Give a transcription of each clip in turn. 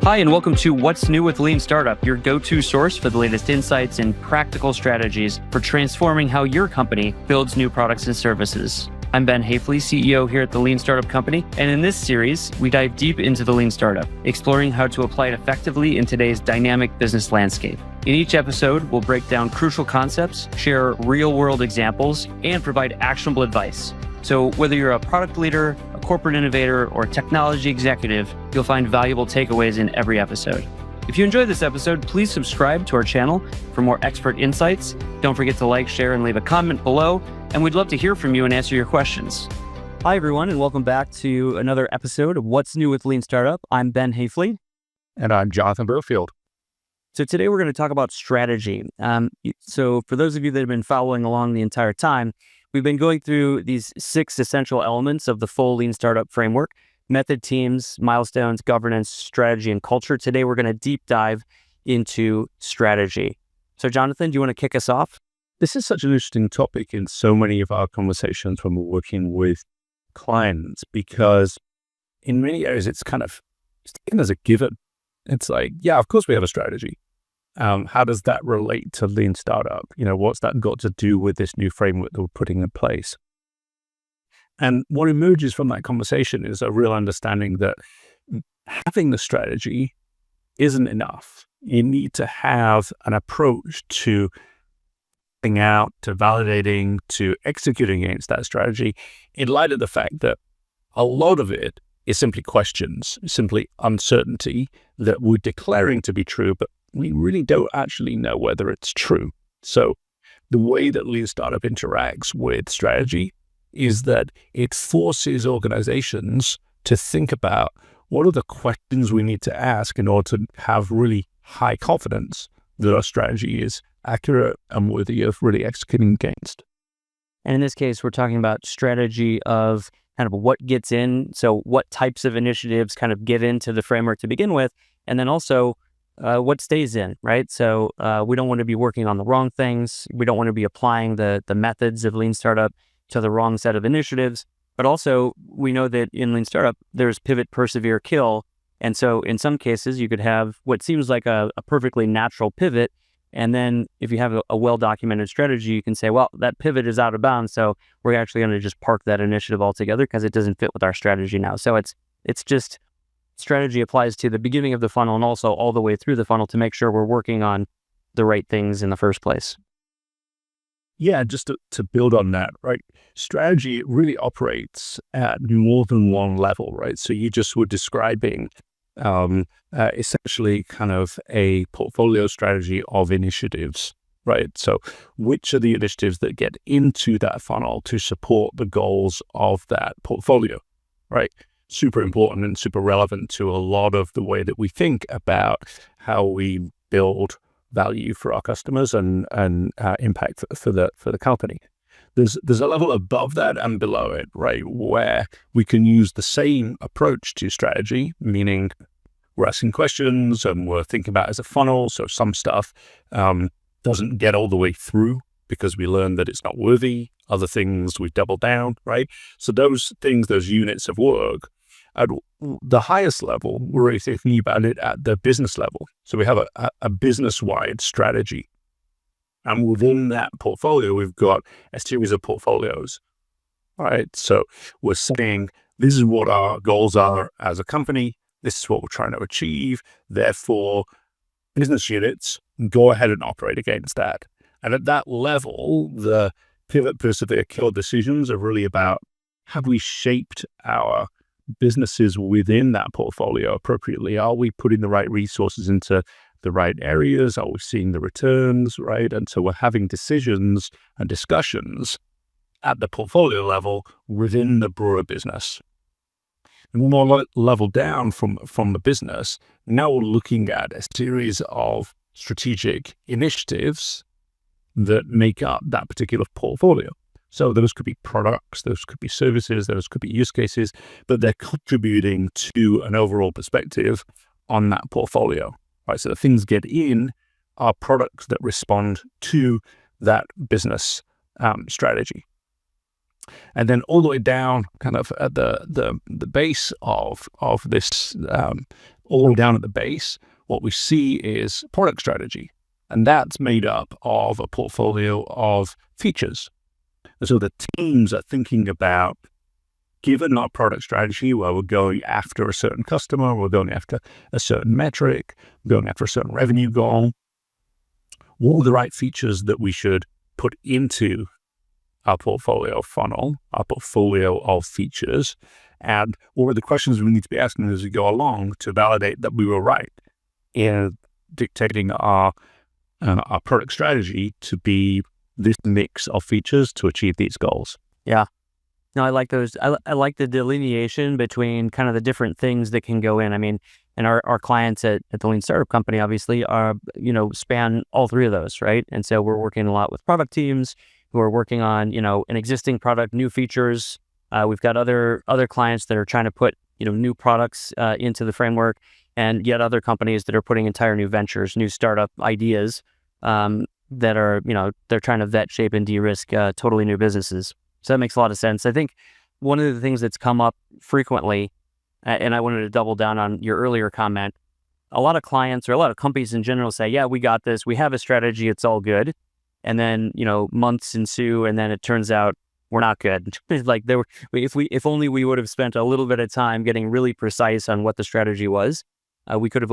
Hi, and welcome to What's New with Lean Startup, your go-to source for the latest insights and practical strategies for transforming how your company builds new products and services. I'm Ben Hafele, CEO here at the Lean Startup Company, and in this series, we dive deep into the Lean Startup, exploring how to apply it effectively in today's dynamic business landscape. In each episode, we'll break down crucial concepts, share real-world examples, and provide actionable advice. So whether you're a product leader, a corporate innovator, or a technology executive, you'll find valuable takeaways in every episode. If you enjoyed this episode, please subscribe to our channel for more expert insights. Don't forget to like, share, and leave a comment below, and we'd love to hear from you and answer your questions. Hi, everyone, and welcome back to another episode of What's New with Lean Startup. I'm Ben Hafele. And I'm Jonathan Bertfield. So today we're going to talk about strategy. So for those of you that have been following along the entire time, we've been going through these 6 essential elements of the full Lean Startup framework: method, teams, milestones, governance, strategy, and culture. Today, we're going to deep dive into strategy. So Jonathan, do you want to kick us off? This is such an interesting topic in so many of our conversations when we're working with clients, because in many areas, it's taken as a given. It's like, yeah, of course we have a strategy. How does that relate to Lean Startup? What's that got to do with this new framework that we're putting in place? And what emerges from that conversation is a real understanding that having the strategy isn't enough. You need to have an approach to thinking out, to validating, to executing against that strategy, in light of the fact that a lot of it is simply questions, simply uncertainty that we're declaring to be true, but we really don't actually know whether it's true. So the way that Lean Startup interacts with strategy is that it forces organizations to think about what are the questions we need to ask in order to have really high confidence that our strategy is accurate and worthy of really executing against. And in this case, we're talking about strategy of kind of what gets in. So what types of initiatives kind of get into the framework to begin with, and then also what stays in, right? So we don't want to be working on the wrong things. We don't want to be applying the methods of Lean Startup to the wrong set of initiatives. But also, we know that in Lean Startup, there's pivot, persevere, kill. And so in some cases, you could have what seems like a perfectly natural pivot. And then if you have a well-documented strategy, you can say, well, that pivot is out of bounds. So we're actually going to just park that initiative altogether because it doesn't fit with our strategy now. So it's just strategy applies to the beginning of the funnel and also all the way through the funnel to make sure we're working on the right things in the first place. Yeah, just to build on that, right? Strategy really operates at more than one level, right? So you just were describing essentially kind of a portfolio strategy of initiatives, right? So which are the initiatives that get into that funnel to support the goals of that portfolio, right? Super important and super relevant to a lot of the way that we think about how we build value for our customers and impact for the company. There's a level above that and below it, right, where we can use the same approach to strategy, meaning we're asking questions and we're thinking about it as a funnel. So some stuff doesn't get all the way through because we learned that it's not worthy. Other things we double down, right? So those things, those units of work, at the highest level, we're really thinking about it at the business level. So we have a business-wide strategy. And within that portfolio, we've got a series of portfolios. All right. So we're saying this is what our goals are as a company. This is what we're trying to achieve. Therefore, business units go ahead and operate against that. And at that level, the pivot, persevere, kill decisions are really about, have we shaped our businesses within that portfolio appropriately? Are we putting the right resources into the right areas? Are we seeing the returns, right? And so we're having decisions and discussions at the portfolio level within the broader business. And more level down from the business, now we're looking at a series of strategic initiatives that make up that particular portfolio. So those could be products, those could be services, those could be use cases, but they're contributing to an overall perspective on that portfolio, right? So the things get in are products that respond to that business strategy. And then all the way down, kind of at the base of this all the way down at the base, what we see is product strategy. And that's made up of a portfolio of features. And so the teams are thinking about, given our product strategy where we're going after a certain customer, we're going after a certain metric, we're going after a certain revenue goal, what are the right features that we should put into our portfolio funnel, our portfolio of features, and what are the questions we need to be asking as we go along to validate that we were right in dictating our product strategy to be this mix of features to achieve these goals. Yeah. No, I like those. I like the delineation between kind of the different things that can go in. I mean, and our clients at the Lean Startup Company obviously are, span all three of those, right? And so we're working a lot with product teams who are working on, an existing product, new features. We've got other clients that are trying to put, new products into the framework, and yet other companies that are putting entire new ventures, new startup ideas that are, they're trying to vet, shape, and de-risk totally new businesses. So that makes a lot of sense. I think one of the things that's come up frequently, and I wanted to double down on your earlier comment, a lot of clients or a lot of companies in general say, yeah, we got this. We have a strategy. It's all good. And then, months ensue, and then it turns out we're not good. Like if only we would have spent a little bit of time getting really precise on what the strategy was, we could have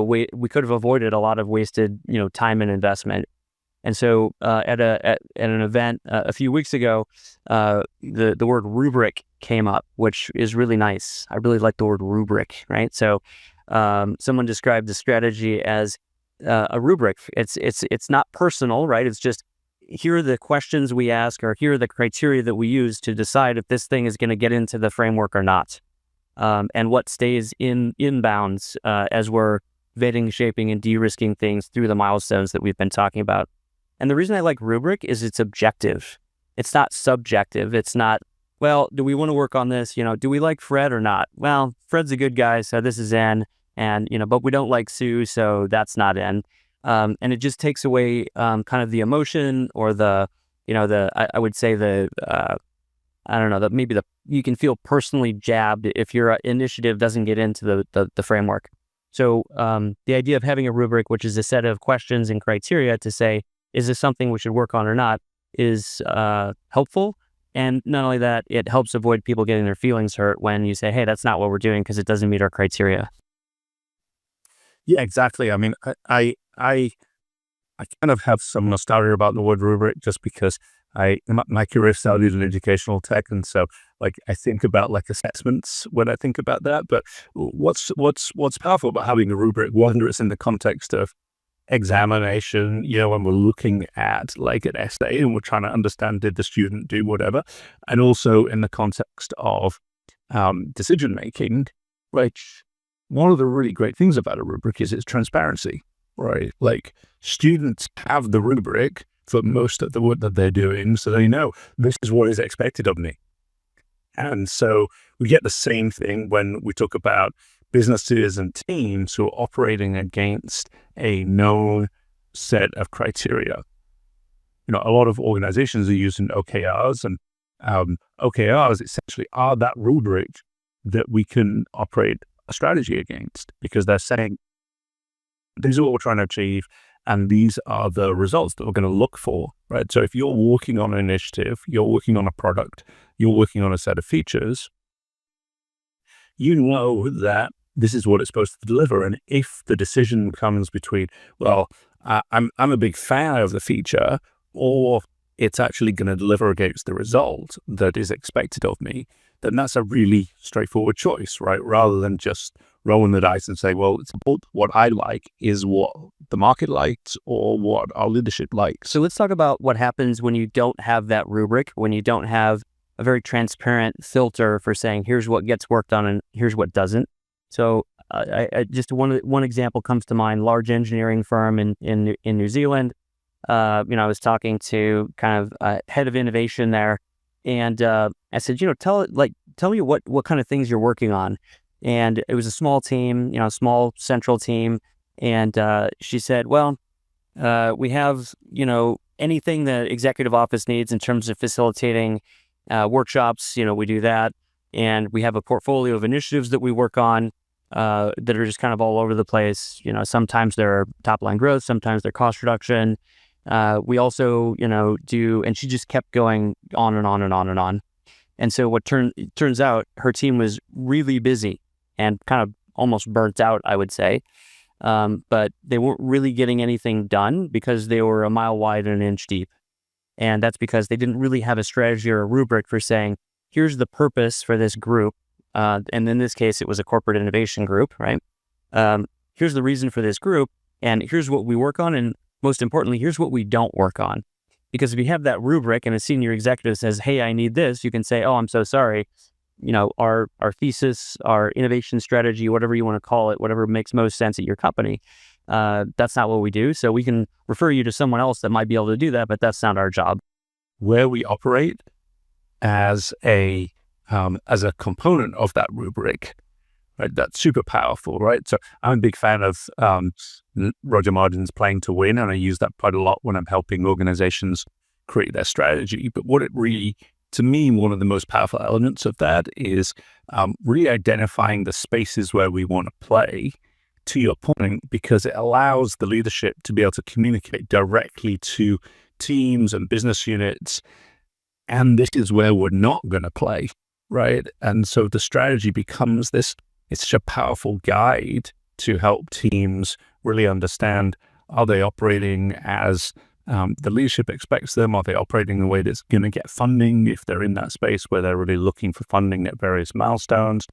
avoided a lot of wasted, time and investment. And so at an event a few weeks ago, the word rubric came up, which is really nice. I really like the word rubric, right? So someone described the strategy as a rubric. It's not personal, right? It's just, here are the questions we ask, or here are the criteria that we use to decide if this thing is going to get into the framework or not, and what stays in bounds as we're vetting, shaping, and de-risking things through the milestones that we've been talking about. And the reason I like rubric is it's objective. It's not subjective. It's not, well, do we want to work on this? Do we like Fred or not? Well, Fred's a good guy, so this is in, and but we don't like Sue, so that's not in. And it just takes away kind of the emotion, or I would say I don't know, that maybe you can feel personally jabbed if your initiative doesn't get into the framework. So the idea of having a rubric, which is a set of questions and criteria to say, is this something we should work on or not, is helpful. And not only that, it helps avoid people getting their feelings hurt when you say, hey, that's not what we're doing because it doesn't meet our criteria. Yeah, exactly. I mean, I kind of have some nostalgia about the word rubric just because my career started in educational tech, and so I think about assessments when I think about that. But what's powerful about having a rubric, whether it's in the context of examination, when we're looking at an essay and we're trying to understand, did the student do whatever, and also in the context of decision making, one of the really great things about a rubric is its transparency, right? Students have the rubric for most of the work that they're doing, so they know this is what is expected of me. And so we get the same thing when we talk about businesses and teams who are operating against a known set of criteria. A lot of organizations are using OKRs, and OKRs essentially are that rubric that we can operate a strategy against, because they're saying, these are what we're trying to achieve, and these are the results that we're going to look for, right? So if you're working on an initiative, you're working on a product, you're working on a set of features, you know that this is what it's supposed to deliver. And if the decision comes between, well, I'm a big fan of the feature, or it's actually going to deliver against the result that is expected of me, then that's a really straightforward choice, right? Rather than just rolling the dice and say, well, it's what I like is what the market likes or what our leadership likes. So let's talk about what happens when you don't have that rubric, when you don't have a very transparent filter for saying, here's what gets worked on and here's what doesn't. So I just one example comes to mind, large engineering firm in New Zealand. I was talking to kind of head of innovation there, and I said, tell me what kind of things you're working on. And it was a small team, small central team. And she said, well, we have, anything the executive office needs in terms of facilitating workshops, we do that. And we have a portfolio of initiatives that we work on. that are just kind of all over the place. Sometimes they're top line growth, sometimes they're cost reduction. We also, and she just kept going on and on and on and on. And so it turns out her team was really busy and kind of almost burnt out, I would say. But they weren't really getting anything done because they were a mile wide and an inch deep. And that's because they didn't really have a strategy or a rubric for saying, here's the purpose for this group. And in this case, it was a corporate innovation group, right? Here's the reason for this group, and here's what we work on. And most importantly, here's what we don't work on. Because if you have that rubric and a senior executive says, hey, I need this, you can say, oh, I'm so sorry. Our thesis, our innovation strategy, whatever you want to call it, whatever makes most sense at your company, that's not what we do. So we can refer you to someone else that might be able to do that, but that's not our job. Where we operate as a component of that rubric, right? That's super powerful, right? So I'm a big fan of Roger Martin's playing to win, and I use that quite a lot when I'm helping organizations create their strategy. But what it really, to me, one of the most powerful elements of that is really identifying the spaces where we want to play, to your point, because it allows the leadership to be able to communicate directly to teams and business units. And this is where we're not going to play, right? And so the strategy becomes this, it's such a powerful guide to help teams really understand, are they operating as the leadership expects them? Are they operating in a way that's going to get funding if they're in that space where they're really looking for funding at various milestones?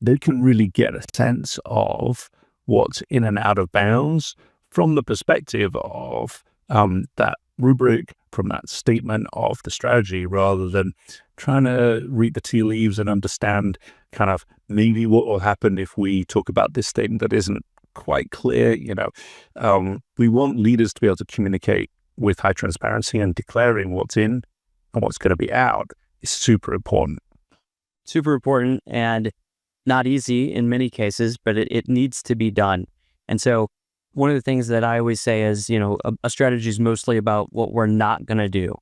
They can really get a sense of what's in and out of bounds from the perspective of that rubric, from that statement of the strategy, rather than trying to read the tea leaves and understand kind of maybe what will happen if we talk about this statement that isn't quite clear. We want leaders to be able to communicate with high transparency, and declaring what's in and what's going to be out is super important. Super important and not easy in many cases, but it needs to be done. And so one of the things that I always say is, a strategy is mostly about what we're not going to do.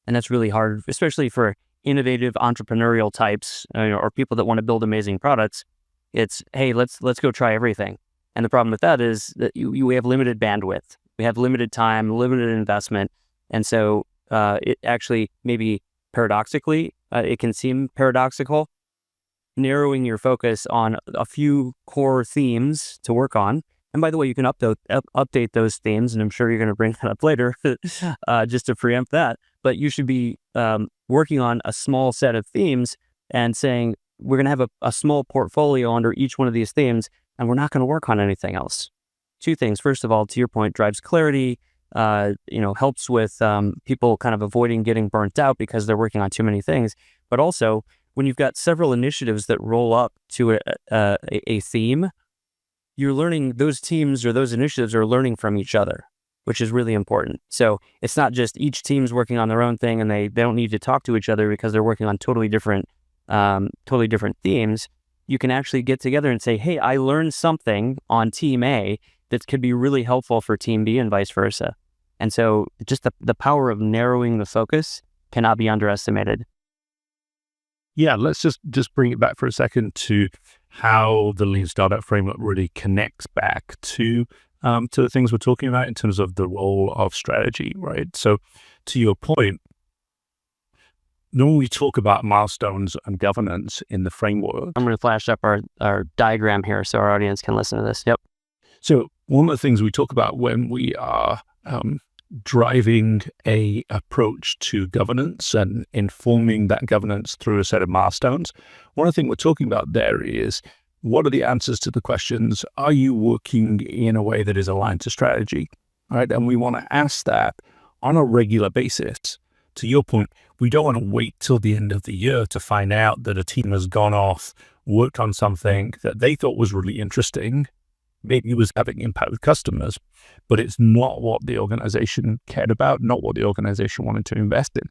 And that's really hard, especially for innovative entrepreneurial types, or people that want to build amazing products. It's, hey, let's go try everything. And the problem with that is that we have limited bandwidth. We have limited time, limited investment. And so it actually, maybe paradoxically, it can seem paradoxical, narrowing your focus on a few core themes to work on. And by the way, you can update those themes, and I'm sure you're going to bring that up later, just to preempt that. But you should be working on a small set of themes and saying, we're going to have a small portfolio under each one of these themes, and we're not going to work on anything else. Two things. First of all, to your point, drives clarity, helps with people kind of avoiding getting burnt out because they're working on too many things. But also, when you've got several initiatives that roll up to a theme, you're learning, those teams or those initiatives are learning from each other, which is really important. So it's not just each team's working on their own thing and they don't need to talk to each other because they're working on totally different themes. You can actually get together and say, hey, I learned something on team A that could be really helpful for team B and vice versa. And so just the power of narrowing the focus cannot be underestimated. Yeah, let's just bring it back for a second to how the Lean Startup Framework really connects back to the things we're talking about in terms of the role of strategy, right? So to your point, normally we talk about milestones and governance in the framework. I'm going to flash up our diagram here so our audience can listen to this. Yep. So one of the things we talk about when we are driving a approach to governance and informing that governance through a set of milestones, one of the things we're talking about there is, what are the answers to the questions? Are you working in a way that is aligned to strategy? Right? And we want to ask that on a regular basis. To your point, we don't want to wait till the end of the year to find out that a team has gone off, worked on something that they thought was really interesting, maybe it was having impact with customers, but it's not what the organization cared about, not what the organization wanted to invest in.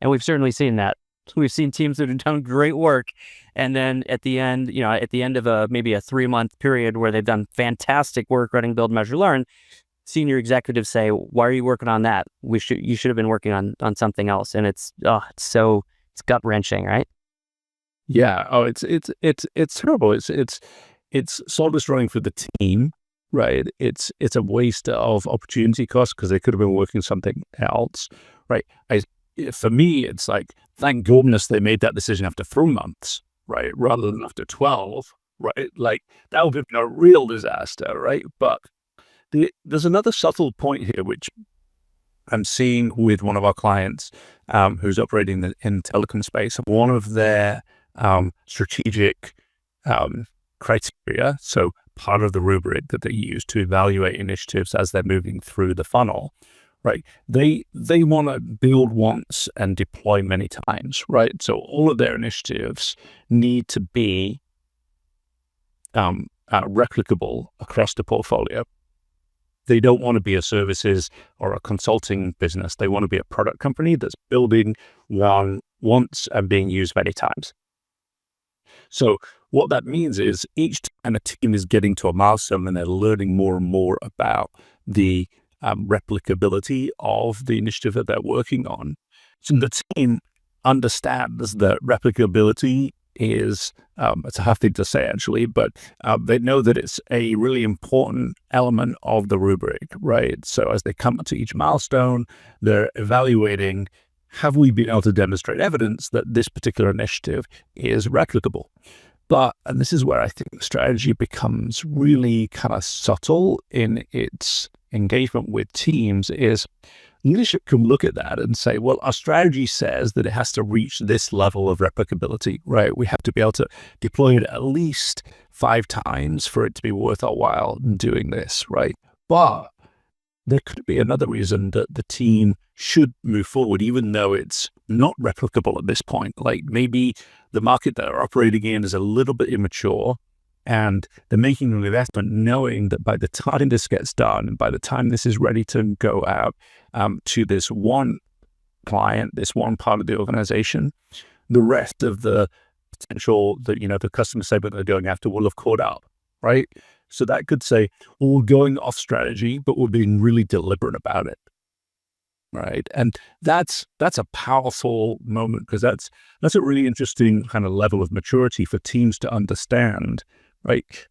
And we've certainly seen that. We've seen teams that have done great work, and then at the end of maybe a 3-month period where they've done fantastic work running Build, Measure, Learn, senior executives say, "Why are you working on that? You should have been working on something else." And it's gut wrenching, right? Yeah. Oh, it's terrible. it's soul destroying for the team, right? It's a waste of opportunity cost because they could have been working something else, right? For me, it's like, thank goodness they made that decision after 3 months, right? Rather than after 12, right? Like that would have been a real disaster, right? But there's another subtle point here, which I'm seeing with one of our clients who's operating in the telecom space. One of their strategic criteria, so part of the rubric that they use to evaluate initiatives as they're moving through the funnel, right? They want to build once and deploy many times, right? So all of their initiatives need to be replicable across the portfolio. They don't want to be a services or a consulting business. They want to be a product company that's building one once and being used many times. So what that means is each time a team is getting to a milestone and they're learning more and more about the replicability of the initiative that they're working on. So the team understands that replicability is, it's a hard thing to say actually, but they know that it's a really important element of the rubric, right? So as they come to each milestone, they're evaluating, have we been able to demonstrate evidence that this particular initiative is replicable? But, and this is where I think the strategy becomes really kind of subtle in its engagement with teams, is leadership can look at that and say, well, our strategy says that it has to reach this level of replicability, right? We have to be able to deploy it at least 5 times for it to be worth our while doing this, right? But there could be another reason that the team should move forward, even though it's not replicable at this point. Like maybe the market that they're operating in is a little bit immature, and they're making an investment knowing that by the time this gets done, and by the time this is ready to go out to this one client, this one part of the organization, the rest of the potential, the customer segment they're going after will have caught up, right? So that could say, well, we're going off strategy, but we're being really deliberate about it, right? And that's a powerful moment, because that's a really interesting kind of level of maturity for teams to understand, right?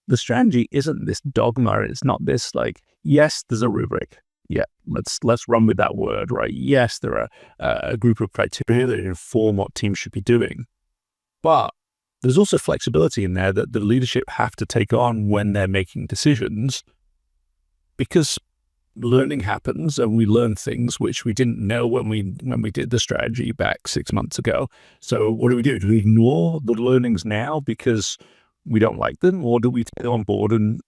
The strategy isn't this dogma. It's not this like, yes, there's a rubric. Yeah, let's run with that word, right? Yes, there are a group of criteria that inform what teams should be doing, but there's also flexibility in there that the leadership have to take on when they're making decisions, because learning happens and we learn things which we didn't know when we did the strategy back 6 months ago. So what do? Do we ignore the learnings now because we don't like them, or do we take them on board and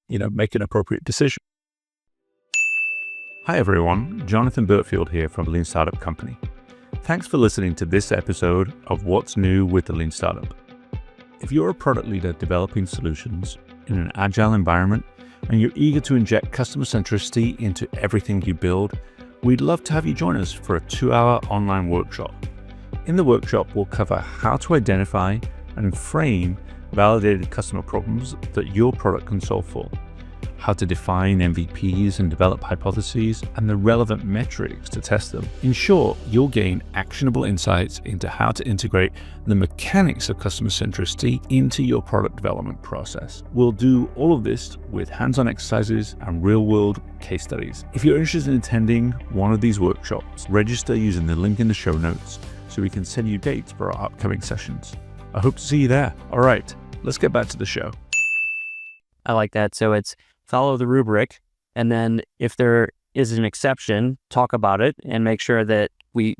make an appropriate decision? Hi everyone, Jonathan Bertfield here from Lean Startup Company. Thanks for listening to this episode of What's New with the Lean Startup. If you're a product leader developing solutions in an agile environment and you're eager to inject customer centricity into everything you build, we'd love to have you join us for a 2-hour online workshop. In the workshop, we'll cover how to identify and frame validated customer problems that your product can solve for, how to define MVPs and develop hypotheses, and the relevant metrics to test them. In short, you'll gain actionable insights into how to integrate the mechanics of customer centricity into your product development process. We'll do all of this with hands-on exercises and real-world case studies. If you're interested in attending one of these workshops, register using the link in the show notes so we can send you dates for our upcoming sessions. I hope to see you there. All right, let's get back to the show. I like that. So it's follow the rubric, and then if there is an exception, talk about it and make sure that we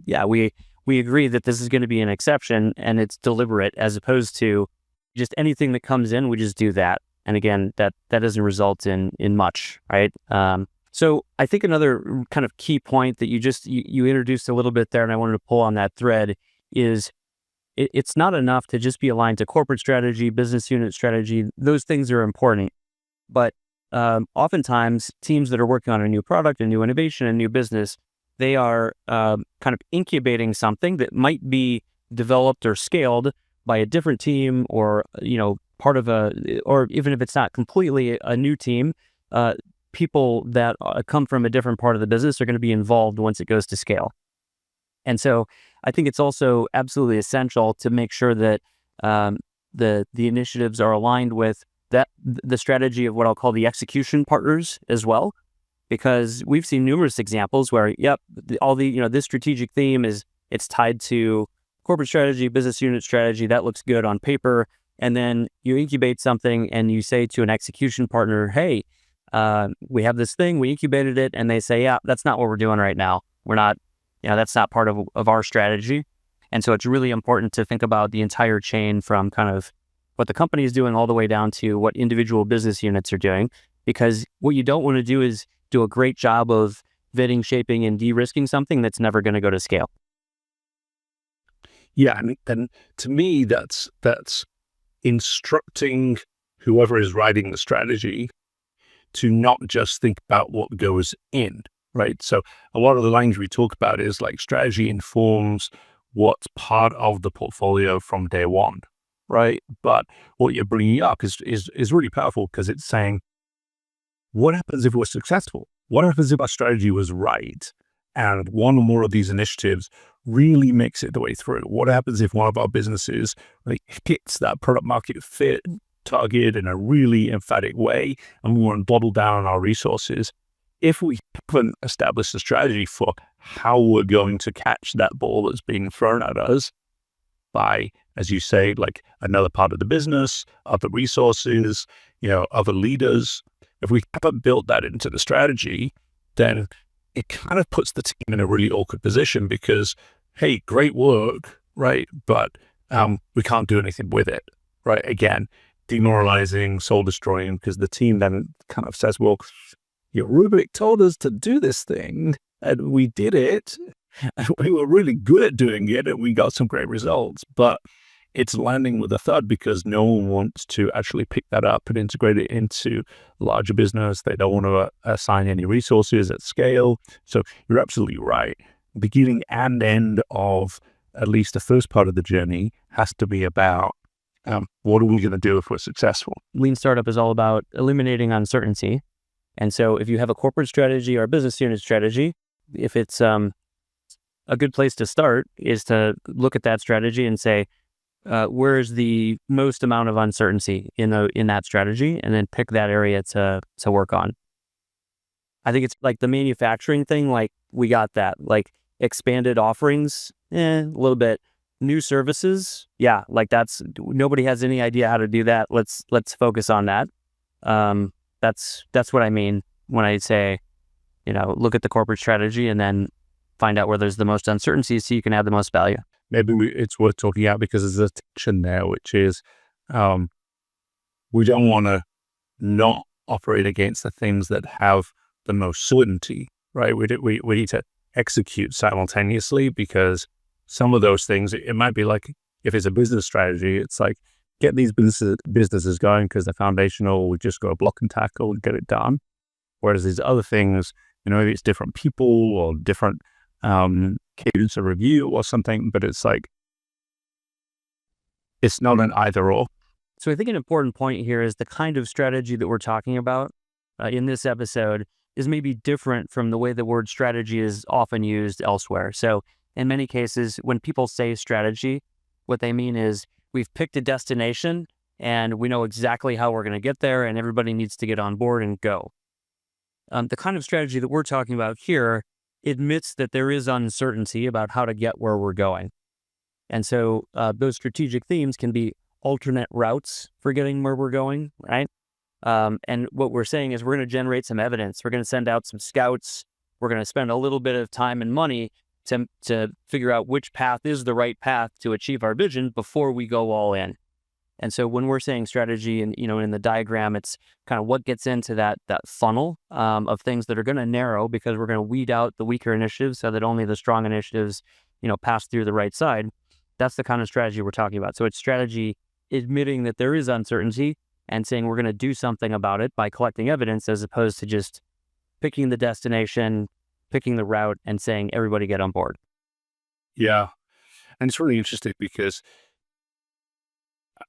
agree that this is going to be an exception and it's deliberate, as opposed to just anything that comes in, we just do that. And again, that doesn't result in much, right? So I think another kind of key point that you introduced a little bit there, and I wanted to pull on that thread, is it's not enough to just be aligned to corporate strategy, business unit strategy. Those things are important, but oftentimes teams that are working on a new product, a new innovation, a new business, they are kind of incubating something that might be developed or scaled by a different team, or part of or even if it's not completely a new team, people that come from a different part of the business are going to be involved once it goes to scale. And so I think it's also absolutely essential to make sure that the initiatives are aligned with that the strategy of what I'll call the execution partners as well, because we've seen numerous examples where, this strategic theme it's tied to corporate strategy, business unit strategy. That looks good on paper. And then you incubate something and you say to an execution partner, hey, we have this thing, we incubated it. And they say, yeah, that's not what we're doing right now. We're not, that's not part of our strategy. And so it's really important to think about the entire chain from kind of what the company is doing all the way down to what individual business units are doing. Because what you don't want to do is do a great job of vetting, shaping, and de-risking something that's never going to go to scale. Yeah, and to me, that's instructing whoever is writing the strategy to not just think about what goes in, right? So a lot of the language we talk about is like strategy informs what's part of the portfolio from day one, right? But what you're bringing up is really powerful, because it's saying, what happens if we're successful? What happens if our strategy was right and one or more of these initiatives really makes it the way through? What happens if one of our businesses hits that product market fit target in a really emphatic way and we want to bottle down on our resources? If we haven't established a strategy for how we're going to catch that ball that's being thrown at us by, as you say, like another part of the business, other resources, other leaders, if we haven't built that into the strategy, then it kind of puts the team in a really awkward position, because, hey, great work, right? But we can't do anything with it, right? Again, demoralizing, soul destroying, because the team then kind of says, well, Rubrik told us to do this thing and we did it. And we were really good at doing it and we got some great results, but it's landing with a thud because no one wants to actually pick that up and integrate it into larger business. They don't want to assign any resources at scale. So you're absolutely right. Beginning and end of at least the first part of the journey has to be about what are we going to do if we're successful? Lean startup is all about eliminating uncertainty. And so if you have a corporate strategy or a business unit strategy, if it's a good place to start is to look at that strategy and say, where's the most amount of uncertainty in that strategy, and then pick that area to work on. I think it's like the manufacturing thing, like we got that, like expanded offerings, a little bit. New services, yeah, like nobody has any idea how to do that. Let's focus on that. That's what I mean when I say, look at the corporate strategy and then find out where there's the most uncertainty so you can add the most value. Maybe it's worth talking out because there's a tension there, which is we don't want to not operate against the things that have the most certainty, right? We need to execute simultaneously, because some of those things, it might be like, if it's a business strategy, it's like, get these businesses going because they're foundational. We just go block and tackle and get it done. Whereas these other things, maybe it's different people or different cadence of review or something, but it's like, it's not an either or. So I think an important point here is the kind of strategy that we're talking about in this episode is maybe different from the way the word strategy is often used elsewhere. So in many cases, when people say strategy, what they mean is we've picked a destination and we know exactly how we're going to get there and everybody needs to get on board and go. The kind of strategy that we're talking about here admits that there is uncertainty about how to get where we're going. And so those strategic themes can be alternate routes for getting where we're going, right? And what we're saying is we're going to generate some evidence. We're going to send out some scouts. We're going to spend a little bit of time and money to figure out which path is the right path to achieve our vision before we go all in. And so when we're saying strategy and, in the diagram, it's kind of what gets into that funnel of things that are going to narrow, because we're going to weed out the weaker initiatives so that only the strong initiatives, pass through the right side. That's the kind of strategy we're talking about. So it's strategy admitting that there is uncertainty and saying we're going to do something about it by collecting evidence, as opposed to just picking the destination, picking the route, and saying everybody get on board. Yeah. And it's really interesting because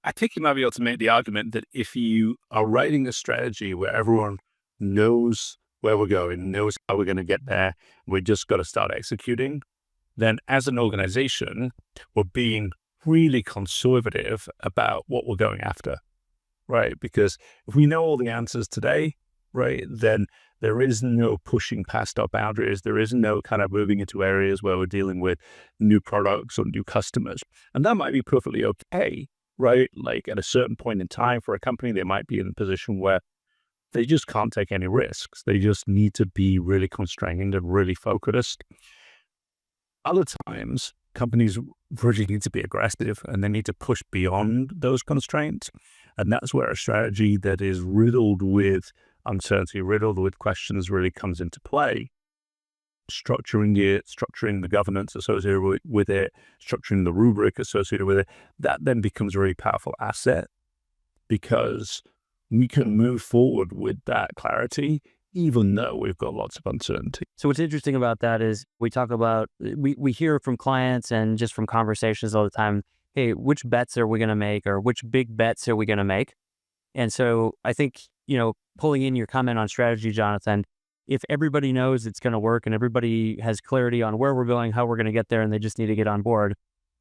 I think you might be able to make the argument that if you are writing a strategy where everyone knows where we're going, knows how we're going to get there, we just got to start executing, then as an organization, we're being really conservative about what we're going after, right? Because if we know all the answers today, right, then there is no pushing past our boundaries. There is no kind of moving into areas where we're dealing with new products or new customers. And that might be perfectly okay, right? Like at a certain point in time for a company, they might be in a position where they just can't take any risks. They just need to be really constrained and really focused. Other times, companies really need to be aggressive and they need to push beyond those constraints. And that's where a strategy that is riddled with uncertainty, riddled with questions really comes into play. Structuring it, structuring the governance associated with it, structuring the rubric associated with it, that then becomes a really powerful asset because we can move forward with that clarity, even though we've got lots of uncertainty. So what's interesting about that is we talk about, we hear from clients and just from conversations all the time, hey, which bets are we going to make, or which big bets are we going to make? And so I think, pulling in your comment on strategy, Jonathan, if everybody knows it's going to work and everybody has clarity on where we're going, how we're going to get there, and they just need to get on board,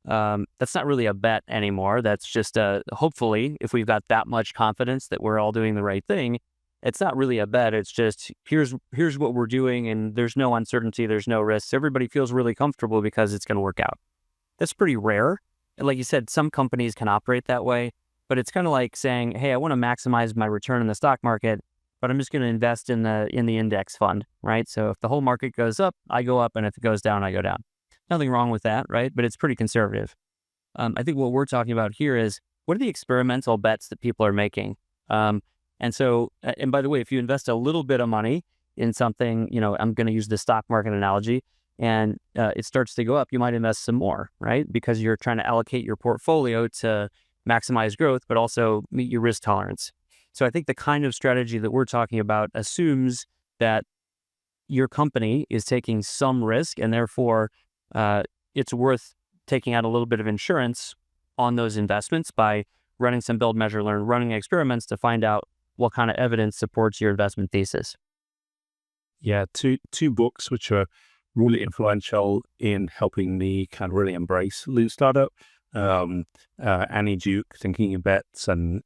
that's not really a bet anymore. That's just hopefully, if we've got that much confidence that we're all doing the right thing, it's not really a bet. It's just, here's what we're doing, and there's no uncertainty, there's no risks. Everybody feels really comfortable because it's going to work out. That's pretty rare. And like you said, some companies can operate that way, but it's kind of like saying, hey, I want to maximize my return in the stock market, but I'm just going to invest in the index fund, right? So if the whole market goes up, I go up, and if it goes down, I go down. Nothing wrong with that, right? But it's pretty conservative. I think what we're talking about here is, what are the experimental bets that people are making? And so, and by the way, if you invest a little bit of money in something, I'm going to use the stock market analogy, and it starts to go up, you might invest some more, right? Because you're trying to allocate your portfolio to maximize growth, but also meet your risk tolerance. So I think the kind of strategy that we're talking about assumes that your company is taking some risk, and therefore it's worth taking out a little bit of insurance on those investments by running some build, measure, learn, running experiments to find out what kind of evidence supports your investment thesis. Yeah, two books which are really influential in helping me kind of really embrace lean startup. Annie Duke, Thinking in Bets, and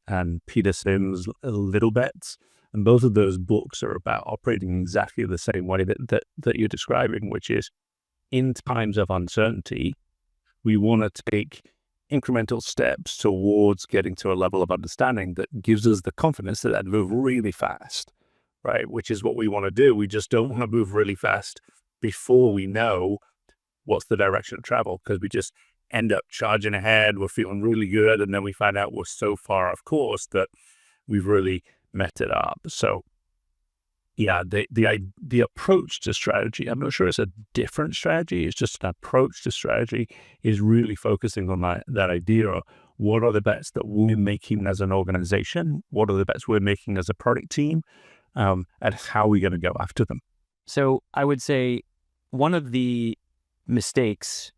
Peter Sims, Little Bets. And both of those books are about operating exactly the same way that you're describing, which is in times of uncertainty, we want to take incremental steps towards getting to a level of understanding that gives us the confidence that move really fast, right? Which is what we want to do. We just don't want to move really fast before we know what's the direction of travel, because we just end up charging ahead. We're feeling really good, and then we find out we're so far off course that we've really met it up. So yeah, the approach to strategy, I'm not sure it's a different strategy, it's just an approach to strategy, is really focusing on that idea of what are the bets that we're making as an organization, what are the bets we're making as a product team, and how are we going to go after them. So I would say one of the mistakes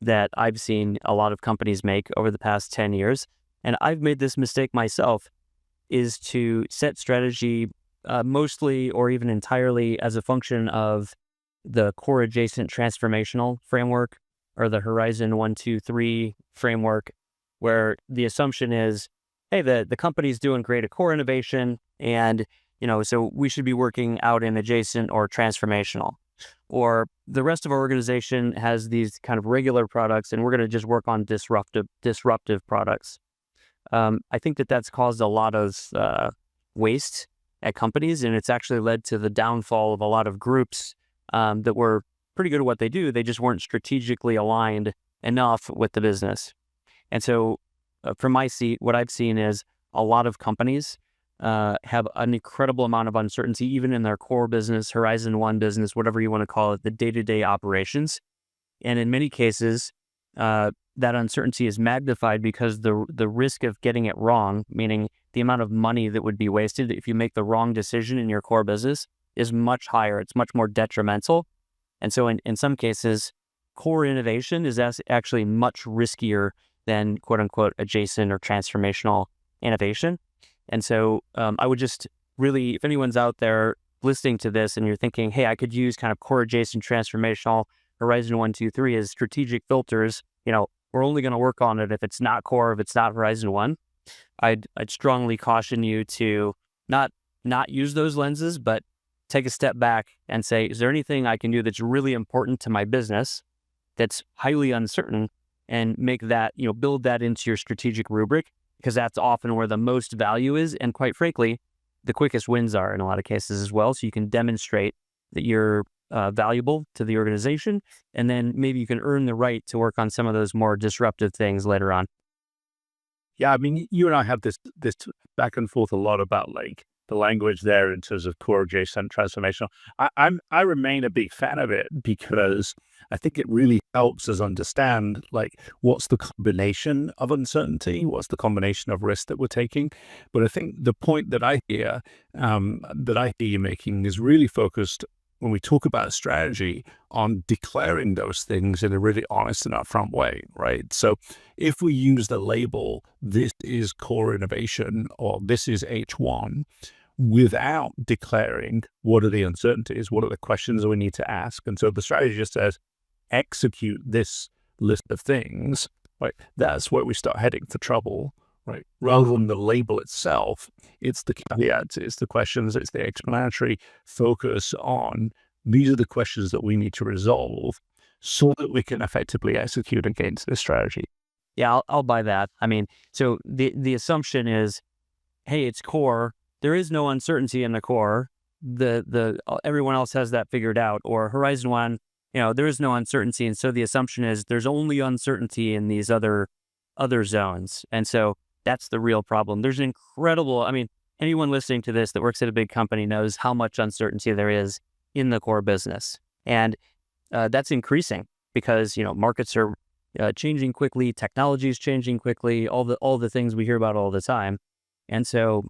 that I've seen a lot of companies make over the past 10 years, and I've made this mistake myself, is to set strategy mostly or even entirely as a function of the core adjacent transformational framework, or the Horizon 1, 2, 3 framework, where the assumption is, hey, the company's doing great at core innovation, and so we should be working out in adjacent or transformational. Or the rest of our organization has these kind of regular products, and we're going to just work on disruptive products. I think that's caused a lot of waste at companies, and it's actually led to the downfall of a lot of groups that were pretty good at what they do. They just weren't strategically aligned enough with the business. And so from my seat, what I've seen is a lot of companies have an incredible amount of uncertainty, even in their core business, Horizon 1 business, whatever you want to call it, the day-to-day operations. And in many cases, that uncertainty is magnified because the risk of getting it wrong, meaning the amount of money that would be wasted if you make the wrong decision in your core business, is much higher. It's much more detrimental. And so in some cases, core innovation is actually much riskier than quote unquote adjacent or transformational innovation. And so I would just really, if anyone's out there listening to this and you're thinking, hey, I could use kind of core adjacent transformational Horizon 1, 2, 3 as strategic filters, we're only going to work on it if it's not core, if it's not Horizon 1. I'd strongly caution you to not use those lenses, but take a step back and say, is there anything I can do that's really important to my business that's highly uncertain, and make that, build that into your strategic rubric, because that's often where the most value is. And quite frankly, the quickest wins are in a lot of cases as well. So you can demonstrate that you're valuable to the organization, and then maybe you can earn the right to work on some of those more disruptive things later on. Yeah, I mean, you and I have this back and forth a lot about like the language there in terms of core, adjacent, transformational. I remain a big fan of it because I think it really helps us understand like what's the combination of uncertainty, what's the combination of risk that we're taking. But I think the point that I hear you making is really focused when we talk about strategy on declaring those things in a really honest and upfront way, right? So if we use the label, this is core innovation or this is H1, without declaring what are the uncertainties, what are the questions that we need to ask. And so the strategy just says, execute this list of things, right? That's where we start heading for trouble, right? Rather than the label itself, it's the caveats, it's the questions, it's the explanatory focus on these are the questions that we need to resolve so that we can effectively execute against this strategy. Yeah, I'll buy that. I mean, so the assumption is, hey, it's core. There is no uncertainty in the core. The everyone else has that figured out. Or Horizon One, there is no uncertainty, and so the assumption is there's only uncertainty in these other zones, and so that's the real problem. There's an incredible. I mean, anyone listening to this that works at a big company knows how much uncertainty there is in the core business, and that's increasing because markets are changing quickly, technology is changing quickly, all the things we hear about all the time. And so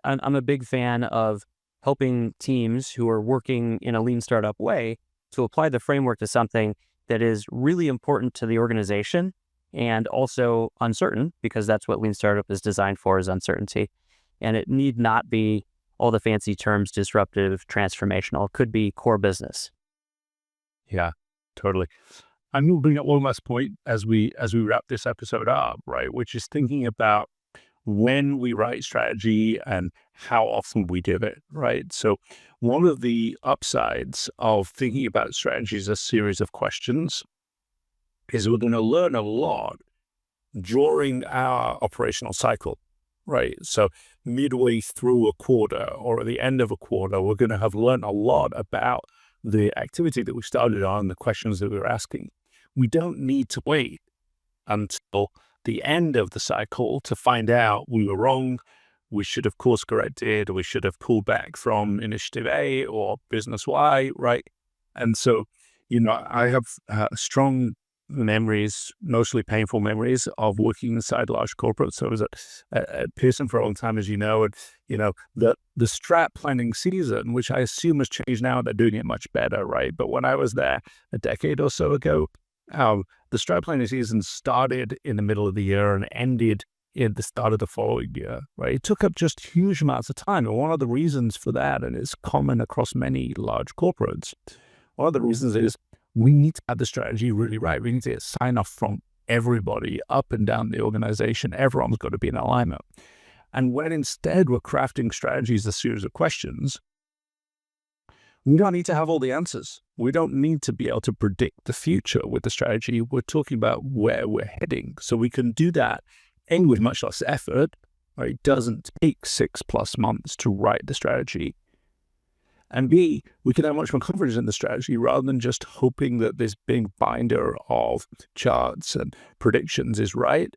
I'm a big fan of helping teams who are working in a lean startup way to apply the framework to something that is really important to the organization and also uncertain, because that's what lean startup is designed for, is uncertainty. And it need not be all the fancy terms, disruptive, transformational. It could be core business. Yeah, totally. I'm going to bring up one last point as we wrap this episode up, right? Which is thinking about when we write strategy and how often we do it, right? So one of the upsides of thinking about strategy as a series of questions is we're going to learn a lot during our operational cycle, right? So midway through a quarter or at the end of a quarter, we're going to have learned a lot about the activity that we started on, the questions that we were asking. We don't need to wait until the end of the cycle to find out we were wrong, we should have course corrected, we should have pulled back from initiative A or business Y, right? And so, I have strong memories, mostly painful memories of working inside large corporates. So I was at Pearson for a long time, as you know, and, the strat planning season, which I assume has changed now, they're doing it much better, right? But when I was there a decade or so ago, the strat planning season started in the middle of the year and ended in the start of the following year, right? It took up just huge amounts of time. And one of the reasons for that, and it's common across many large corporates, one of the reasons is we need to have the strategy really right. We need to get sign off from everybody up and down the organization. Everyone's got to be in alignment. And when instead we're crafting strategies, a series of questions, we don't need to have all the answers. We don't need to be able to predict the future with the strategy. We're talking about where we're heading. So we can do that, A, with much less effort, right? It doesn't take 6+ months to write the strategy. And B, we can have much more confidence in the strategy rather than just hoping that this big binder of charts and predictions is right.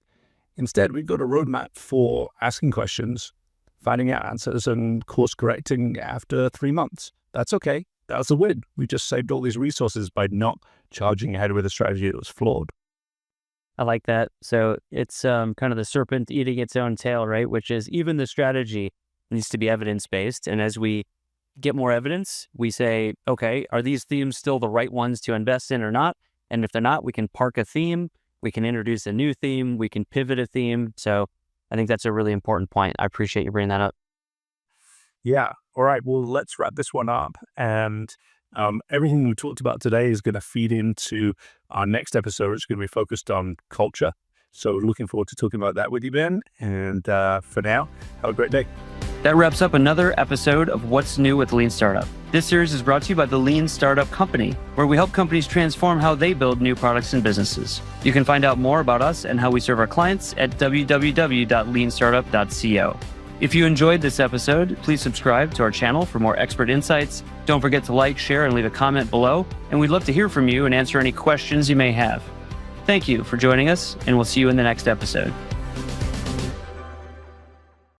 Instead, we've got a roadmap for asking questions, finding out answers, and course correcting after 3 months. That's okay. That's a win. We just saved all these resources by not charging ahead with a strategy that was flawed. I like that. So it's kind of the serpent eating its own tail, right? Which is even the strategy needs to be evidence-based. And as we get more evidence, we say, okay, are these themes still the right ones to invest in or not? And if they're not, we can park a theme, we can introduce a new theme, we can pivot a theme. So I think that's a really important point. I appreciate you bringing that up. Yeah. All right. Well, let's wrap this one up. And everything we talked about today is going to feed into our next episode. It's going to be focused on culture. So looking forward to talking about that with you, Ben. And for now, have a great day. That wraps up another episode of What's New with Lean Startup. This series is brought to you by the Lean Startup Company, where we help companies transform how they build new products and businesses. You can find out more about us and how we serve our clients at www.leanstartup.co. If you enjoyed this episode, please subscribe to our channel for more expert insights. Don't forget to like, share, and leave a comment below. And we'd love to hear from you and answer any questions you may have. Thank you for joining us, and we'll see you in the next episode.